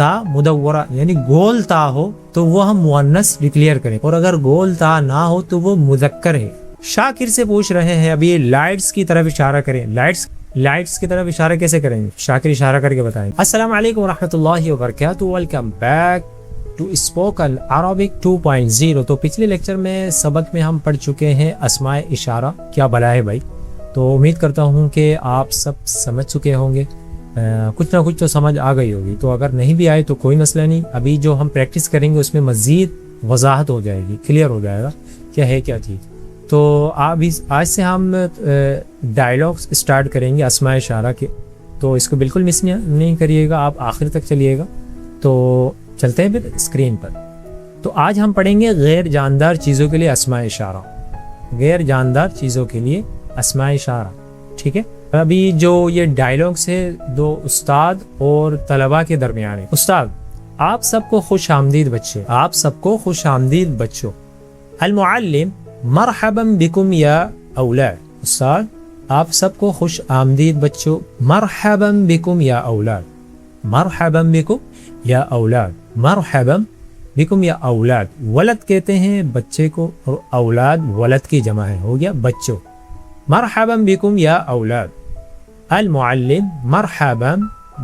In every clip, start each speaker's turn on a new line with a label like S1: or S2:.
S1: تا مدورہ یعنی گول تا ہو تو وہ ہم مؤنث ڈکلیئر کریں، اور اگر گول تا نہ ہو تو وہ مذکر ہے۔ شاکر سے پوچھ رہے ہیں ابھی لائٹس کی طرف اشارہ کریں، لائٹس کی طرف اشارہ کیسے کریں گے؟ شاکر اشارہ کر کے بتائیں۔ السلام علیکم ورحمۃ اللہ وبرکاتہ، welcome back to spoken Arabic 2.0۔ تو پچھلے لیکچر میں سبق میں ہم پڑھ چکے ہیں اسماء اشارہ کیا بلا ہے بھائی، تو امید کرتا ہوں کہ آپ سب سمجھ چکے ہوں گے، کچھ نہ کچھ تو سمجھ آ گئی ہوگی، تو اگر نہیں بھی آئے تو کوئی مسئلہ نہیں، ابھی جو ہم پریکٹس کریں گے اس میں مزید وضاحت ہو جائے گی، کلیئر ہو جائے گا کیا ہے کیا چیز۔ تو آج سے ہم ڈائلاگس اسٹارٹ کریں گے اسماء اشارہ کے، تو اس کو بالکل مس نہیں کریے گا، آپ آخر تک چلیے گا۔ تو چلتے ہیں پھر اسکرین پر۔ تو آج ہم پڑھیں گے غیر جاندار چیزوں کے لیے اسماء اشارہ، غیر جاندار چیزوں کے لیے اسماء اشارہ، ٹھیک ہے۔ ابھی جو یہ ڈائلاگس ہے دو استاد اور طلباء کے درمیان ہے۔ استاد، آپ سب کو خوش آمدید بچے، آپ سب کو خوش آمدید بچوں۔ المعلم، مرحبا بکم یا اولاد۔ استاد، آپ سب کو خوش آمدید بچوں، مرحبا بکم یا اولاد، مرحبا بکم یا اولاد، مرحبا بکم یا اولاد۔ ولد کہتے ہیں بچے کو، اور اولاد ولد کی جمع ہے، ہو گیا بچوں۔ مرحبا بکم یا اولاد۔ المعلم، مرحبا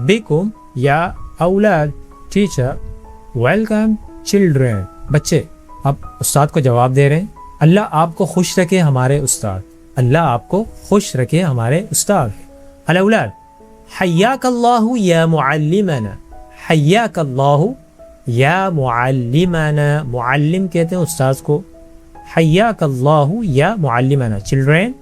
S1: بکم یا اولاد۔ Teacher, welcome children. بچے اب استاد کو جواب دے رہے ہیں، اللہ آپ کو خوش رکھے ہمارے استاد، اللہ آپ کو خوش رکھے ہمارے استاد۔ الاولاد، حیاک اللہ یا معلمنا، حیاک اللہ یا معلمنا۔ معلم کہتے ہیں استاد کو، حیاک اللہ یا معلمنا۔ Children,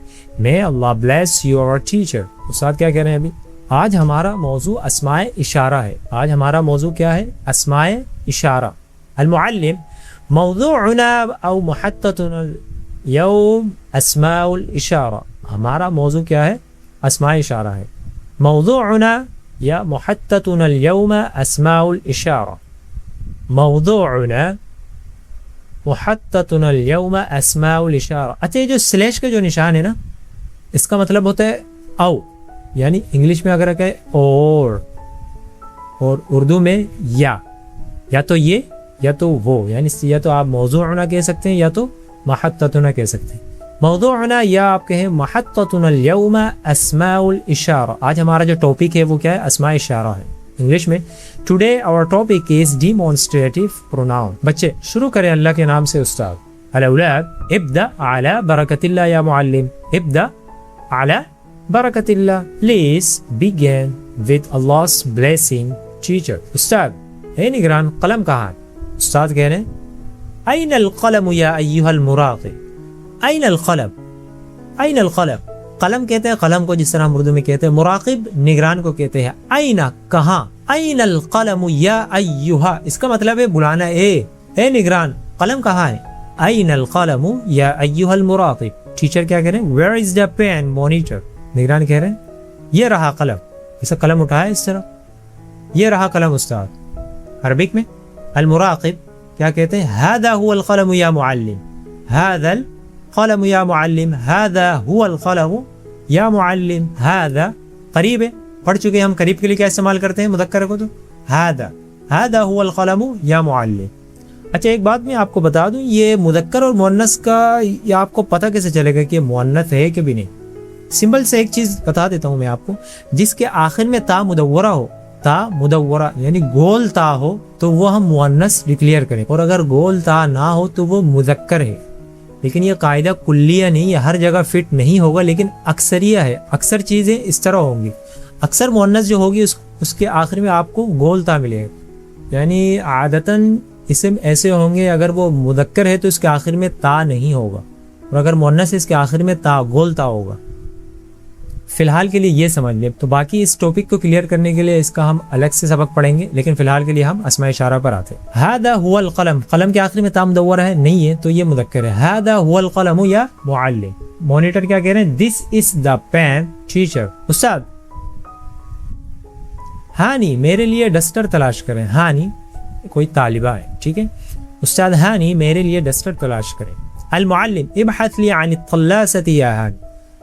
S1: may Allah bless your teacher۔ استاد کیا کہہ رہے ہیں ابھی؟ آج ہمارا موضوع اسماء اشارہ ہے، آج ہمارا موضوع کیا ہے؟ اسماء اشارہ۔ المعلم، موضوعنا او محطتنا اليوم اسماء الاشارہ۔ ہمارا موضوع کیا ہے؟ اسماء اشارہ ہے۔ موضوعنا یا محطتنا اليوم اسماء الاشارہ، موضوعنا محطتنا اليوم اسماء الاشارہ۔ اچھا، یہ جو سلیش کا جو نشان ہے نا، اس کا مطلب ہوتا ہے او، یعنی انگلش میں اگر کہے اور اردو میں یا تو یہ یا تو وہ، یعنی یا تو آپ موضوعنا کہہ سکتے ہیں یا تو محطتنا کہہ سکتے ہیں۔ موضوعنا یا آپ کہیں محطتنا اليوم اسماء الاشارہ۔ آج ہمارا جو ٹاپک ہے وہ کیا ہے؟ اسماء اشارہ ہے، انگلش میں today our topic is demonstrative pronoun۔ بچے شروع کریں اللہ کے نام سے استاد۔ الاولاد، ابدأ على برکت اللہ یا معلم، ابدأ على برکت اللہ، please begin with Allah's blessing teacher۔ استاد، اے نگران قلم کہاں ہے؟ استاد کہہ رہے ہیں این القلم یا ایھا المراقب، این القلم، این القلم۔ قلم کہتے ہیں قلم کو، جس طرح ہم اردو میں کہتے ہیں، مراقب نگران کو کہتے ہیں۔ این کہاں، این القلم یا ایھا، اس کا مطلب ہے بلانا، اے نگران قلم کہاں ہے؟ این القلم یا ایھا المراقب۔ ٹیچر کیا کہہ رہے ہیں؟ Where is the pen monitor. نگران کہہ رہے ہیں یہ رہا قلم، اسے قلم اٹھایا اس طرح، یہ رہا قلم استاد۔ عربک میں المراقب کیا کہتے ہیں؟ ھذا هو القلم یا معلم، ھذا القلم یا معلم، ھذا هو القلم یا معلم۔ ھذا قریب ہے، پڑھ چکے ہم، قریب کے لیے کیا استعمال کرتے ہیں مذکر کو؟ تو ھذا هو القلم یا معلم۔ اچھا، ایک بات میں آپ کو بتا دوں، یہ مذکر اور مؤنث کا یہ آپ کو پتہ کیسے چلے گا کہ مؤنث ہے کہ بھی نہیں؟ سمپل سے ایک چیز بتا دیتا ہوں میں آپ کو، جس کے آخر میں تا مدورہ ہو، تا مدورہ یعنی گول تا ہو تو وہ ہم مؤنث ڈکلیئر کریں، اور اگر گول تا نہ ہو تو وہ مذکر ہے۔ لیکن یہ قاعدہ کلیہ نہیں، یہ ہر جگہ فٹ نہیں ہوگا، لیکن اکثریہ ہے، اکثر چیزیں اس طرح ہوں گی۔ اکثر مؤنث جو ہوگی اس کے آخر میں آپ کو گول تا ملے گا، یعنی عادتاً اسم ایسے ہوں گے، اگر وہ مذکر ہے تو اس کے آخر میں تا نہیں ہوگا، اور اگر مؤنث ہے اس کے آخر میں تا، گول تا ہوگا۔ فی الحال کے لیے یہ سمجھ لیں، تو باقی اس ٹاپک کو کلیئر کرنے کے لیے اس کا ہم الگ سے سبق پڑھیں گے، لیکن فی الحال کے لیے ہم اسماء اشارہ پر آتے ہیں۔ ھذا هو القلم، قلم کے آخر میں تا مدورہ ہے نہیں ہے تو یہ مذکر ہے۔ ھذا هو القلم یا معلم۔ مانیٹر کیا کہہ رہے ہیں؟ دس از دا پین ٹیچر۔ استاد، ہانی میرے لیے ڈسٹر تلاش کریں۔ ہانی کوئی طالبہ ہے، ٹھیک ہے۔ استاد، ہانی میرے لیے ڈسٹر تلاش کریں۔ المعلم، ابحث لی عن الطلاسة یا ہانی۔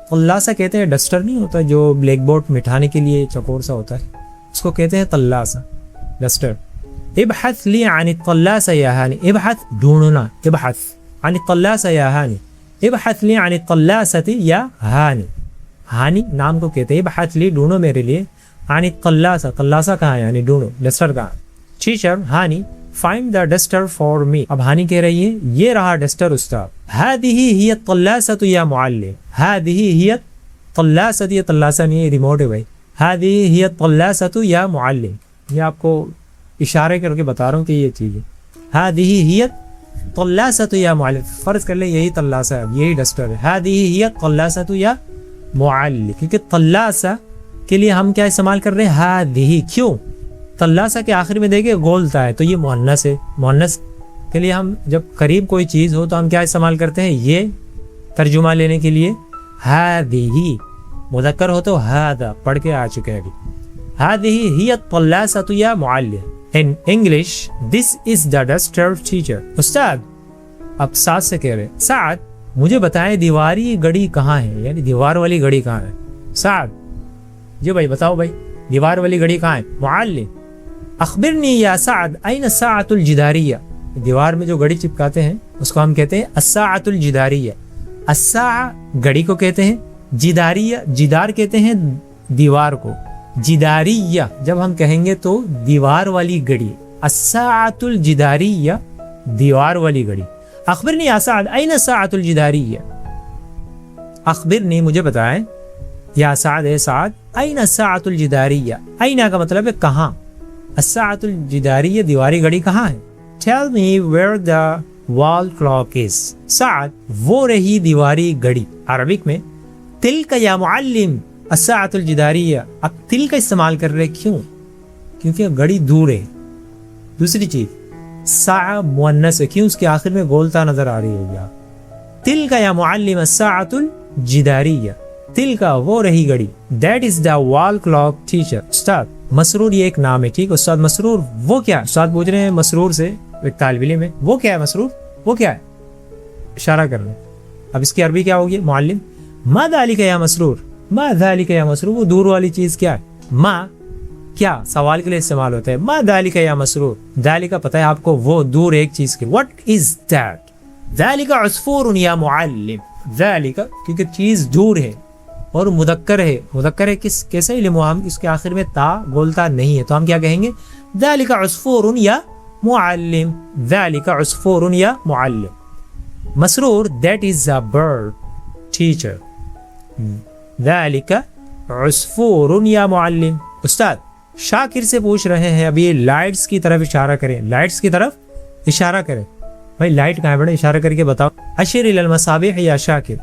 S1: طلاسہ کہتے ہیں ڈسٹر نہیں ہوتا جو بلیک بورڈ مٹھانے کے لیے چکور سا ہوتا ہے، اس کو کہتے ہیں طلاسہ، ڈسٹر۔ ابحث لی عن الطلاسة یا ہانی، ابحث ڈھونڈنا، ابحث عن الطلاسة یا ہانی، ابحث لی عن الطلاسة یا ہانی، ہانی نام کو کہتے ہیں، ابحث لی ڈھونڈو میرے لیے، عن الطلاسة، طلاسة کہاں ہے یعنی ڈھونڈو، ڈسٹر کہاں، teacher ہانی find the duster for me، اب ہانی کہہ رہی ہے یہ رہا ڈسٹر استاد، هذه هي الطلاسة یا معلم، هذه هي الطلاسة، یہ طلاسة نہیں ریموٹ ہے بھائی، هذه هي الطلاسة یا معلم، یہ آپ کو اشارے کر کے بتا رہا ہوں کہ یہ چیز ہے، هذه هي الطلاسة یا معلم، فرض کر لیں یہی طلاسة ہے، یہی ڈسٹر ہے، هذه هي الطلاسة یا معلم، کیونکہ طلاسة کے لیے ہم کیا استعمال کر رہے ہیں هذه، کیوں؟ طلاسة کے آخر میں دیکھیں گولتا ہے تو یہ مؤنث ہے، مؤنث کے لیے ہم جب قریب کوئی چیز ہو تو ہم کیا استعمال کرتے ہیں، یہ ترجمہ لینے کے لیے هذه، مذکر ہو تو هذا، پڑھ کے آ چکے ہیں ابھی، هذه هي الطلاسة یا معلم، in English this is the duster teacher، استاد اب سعد سے کہہ رہے ہیں، سعد مجھے بتائیں دیواری گھڑی کہاں ہے، یعنی دیوار والی گھڑی کہاں ہے، سعد جی بھائی بتاؤ بھائی دیوار والی گھڑی کہاں ہے، معلم اخبرنی یا سعد این الساعة الجداریہ، دیوار میں جو گھڑی چپکاتے ہیں اس کو ہم کہتے ہیں الساعة الجداریہ، الساعة گھڑی کو کہتے ہیں، جداریہ جدار کہتے ہیں دیوار کو، جداریہ جب ہم کہیں گے تو دیوار والی گھڑی، الساعة الجداریہ دیوار والی گھڑی، اخبرنی یا سعد این الساعة الجداریہ، اخبرنی مجھے بتائیں یا سعد اے سعد این الساعة الجداریہ، این کا مطلب ہے کہاں، الساعة الجداریہ دیواری گھڑی کہاں ہے، tell me where the wall clock is، سعد وہ رہی دیواری گھڑی، عربک میں تلک یا معلم الساعة الجداریہ، اب تل کا استعمال کر رہے کیوں، کیونکہ گھڑی دور ہے، دوسری چیز ساعة مؤنث ہے، کیوں اس کے آخر میں گولتا نظر آ رہی ہے، تلک یا معلم الساعة الجداریہ، تل کا وہ رہی گھڑی، دیٹ از دا وال کلاک ٹیچر، استاد مسرور یہ ایک نام ہے، ٹھیک، استاد مسرور وہ کیا ہے، استاد پوچھ رہے ہیں مسرور سے ایک طالب علم ہے، وہ کیا ہے مسرور، وہ کیا ہے، اشارہ کر رہے ہیں، اب اس کی عربی کیا ہوگی، معلم، ما ذالک یا مسرور، ما ذالک یا مسرور، وہ دور والی چیز کیا ہے، ما کیا سوال کے لیے استعمال ہوتا ہے، ما ذالک یا مسرور، ذالک پتہ ہے آپ کو وہ دور ایک چیز کی، what is that، ذالک عصفور یا معلم، ذالک کیونکہ چیز دور ہے اور مذکر ہے، مذکر ہے کس کیسے علم، ہم اس کے آخر میں تا گولتا نہیں ہے تو ہم کیا کہیں گے، ذالک عصفور یا معلم، ذالک عصفور یا معلم، مسرور that is a bird teacher، ذالک عصفور یا معلم، استاد شاکر سے پوچھ رہے ہیں، اب یہ لائٹس کی طرف اشارہ کریں، لائٹس کی طرف اشارہ کریں، بھائی لائٹ کہاں ہے بڑے، اشارہ کر کے بتاؤ، اشر الی المصابیح یا شاکر،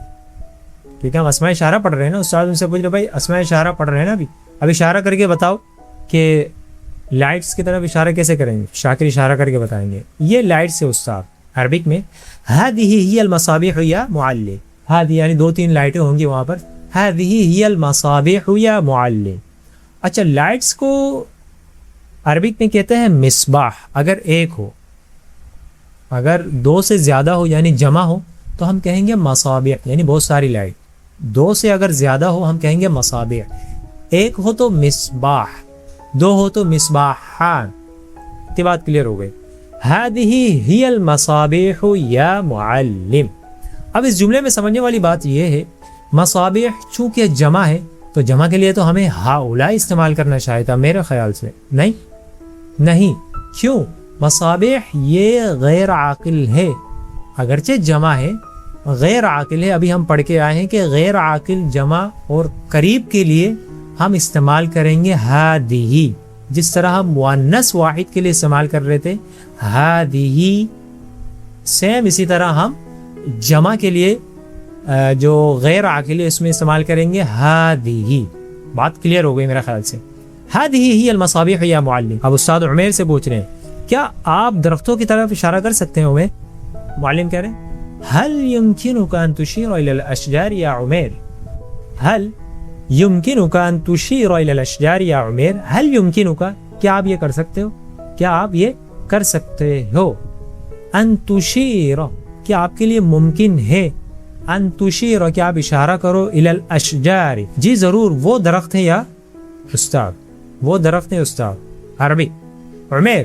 S1: ٹھیک ہے ہم اسماء اشارہ پڑھ رہے ہیں نا، استاد ان سے پوچھ رہے بھائی اسماء اشارہ پڑھ رہے ہیں نا اب اشارہ کر کے بتاؤ کہ لائٹس کی طرف اشارہ کیسے کریں گے، شاکر اشارہ کر کے بتائیں گے، یہ لائٹس ہے استاد، عربک میں هذه هي المصابيح یا معلم، هذه یعنی دو تین لائٹیں ہوں گی وہاں پر، هذه هي المصابيح یا معلم، اچھا لائٹس کو عربک میں کہتے ہیں مصباح، اگر ایک ہو، اگر دو سے زیادہ ہو یعنی جمع ہو تو ہم کہیں گے مصابیح، یعنی بہت ساری لائٹ، دو سے اگر زیادہ ہو ہم کہیں گے مصابیح، ایک ہو تو مصباح، دو ہو تو مصباحان، یہ بات کلیئر ہو گئی، هذه هي المصابيح یا معلم، اب اس جملے میں سمجھنے والی بات یہ ہے، مصابیح چونکہ جمع ہے تو جمع کے لیے تو ہمیں ہؤلاء استعمال کرنا چاہیے تھا میرے خیال سے، نہیں، کیوں، مصابیح یہ غیر عاقل ہے، اگرچہ جمع ہے غیر عاقل ہے، ابھی ہم پڑھ کے آئے ہیں کہ غیر عاقل جمع اور قریب کے لیے ہم استعمال کریں گے هذه، جس طرح ہم مؤنث واحد کے لیے استعمال کر رہے تھے هذه، سیم اسی طرح ہم جمع کے لیے جو غیر عاقل ہے اس میں استعمال کریں گے هذه، بات کلیئر ہو گئی میرا خیال سے، هذه هي المصابيح یا معلم، اب استاد عمیر سے پوچھ رہے ہیں کیا آپ درختوں کی طرف اشارہ کر سکتے ہیں عمیر، معلم کہہ رہے ہیں هل يمكنك أن تشير إلى الأشجار يا عمير، هل يمكنك أن تشير إلى الأشجار يا عمير، هل يمكنك کیا آپ یہ کر سکتے ہو، کیا آپ یہ کر سکتے ہو، ان تشیر کیا آپ کے لیے ممکن ہے، ان تشیر کیا آپ اشارہ کرو، الى الاشجار جی ضرور وہ درخت ہے یا استاد، وہ درخت ہے استاد، عربی، عمیر